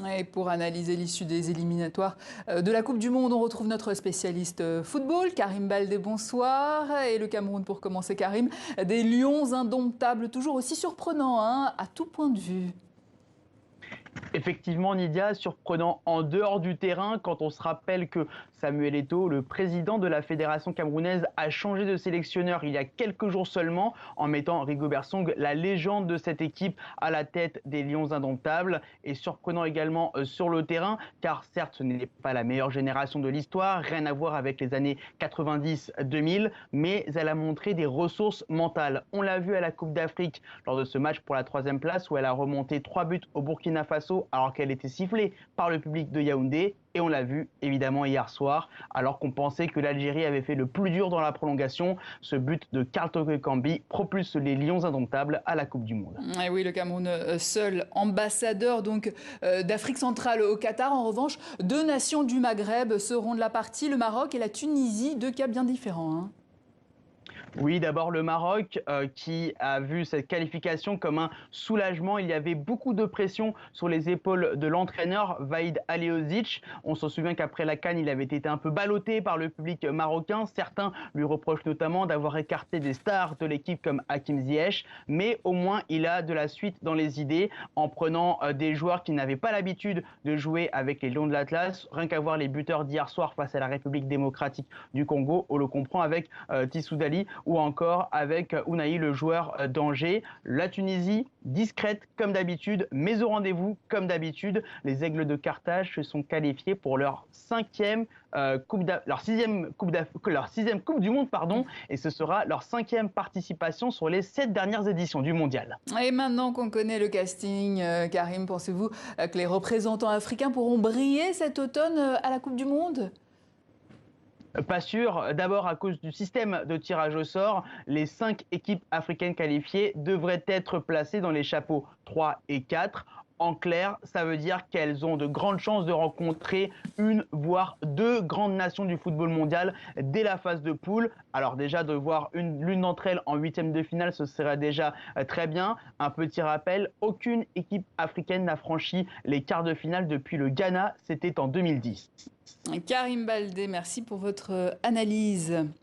Et pour analyser l'issue des éliminatoires de la Coupe du Monde, on retrouve notre spécialiste football, Karim Baldé, bonsoir. Et le Cameroun pour commencer, Karim. Des lions indomptables, toujours aussi surprenants, hein, à tout point de vue. Effectivement, Nidia, surprenant en dehors du terrain quand on se rappelle que Samuel Eto'o, le président de la fédération camerounaise, a changé de sélectionneur il y a quelques jours seulement en mettant Rigobert Song, la légende de cette équipe, à la tête des Lions indomptables. Et surprenant également sur le terrain, car certes, ce n'est pas la meilleure génération de l'histoire, rien à voir avec les années 90-2000, mais elle a montré des ressources mentales. On l'a vu à la Coupe d'Afrique lors de ce match pour la 3e place où elle a remonté 3 buts au Burkina Faso alors qu'elle était sifflée par le public de Yaoundé. Et on l'a vu évidemment hier soir, alors qu'on pensait que l'Algérie avait fait le plus dur dans la prolongation. Ce but de Karl Toko Ekambi propulse les Lions indomptables à la Coupe du Monde. Et oui, le Cameroun, seul ambassadeur d'Afrique centrale au Qatar. En revanche, deux nations du Maghreb seront de la partie, le Maroc et la Tunisie, deux cas bien différents, hein. Oui, d'abord le Maroc qui a vu cette qualification comme un soulagement. Il y avait beaucoup de pression sur les épaules de l'entraîneur Vahid Halilhodžić. On se souvient qu'après la CAN, il avait été un peu ballotté par le public marocain. Certains lui reprochent notamment d'avoir écarté des stars de l'équipe comme Hakim Ziyech. Mais au moins, il a de la suite dans les idées en prenant des joueurs qui n'avaient pas l'habitude de jouer avec les Lions de l'Atlas. Rien qu'à voir les buteurs d'hier soir face à la République démocratique du Congo, on le comprend avec Tissou Dali ou encore avec Ounahi, le joueur d'Angers. La Tunisie, discrète comme d'habitude, mais au rendez-vous comme d'habitude. Les Aigles de Carthage se sont qualifiés pour leur sixième coupe du Monde, et ce sera leur 5e participation sur les 7 dernières éditions du Mondial. Et maintenant qu'on connaît le casting, Karim, pensez-vous que les représentants africains pourront briller cet automne à la Coupe du Monde ? Pas sûr. D'abord, à cause du système de tirage au sort, les 5 équipes africaines qualifiées devraient être placées dans les chapeaux 3 et 4. En clair, ça veut dire qu'elles ont de grandes chances de rencontrer une, voire deux grandes nations du football mondial dès la phase de poule. Alors déjà, de voir l'une d'entre elles en 8e de finale, ce serait déjà très bien. Un petit rappel, aucune équipe africaine n'a franchi les quarts de finale depuis le Ghana, c'était en 2010. Karim Baldé, merci pour votre analyse.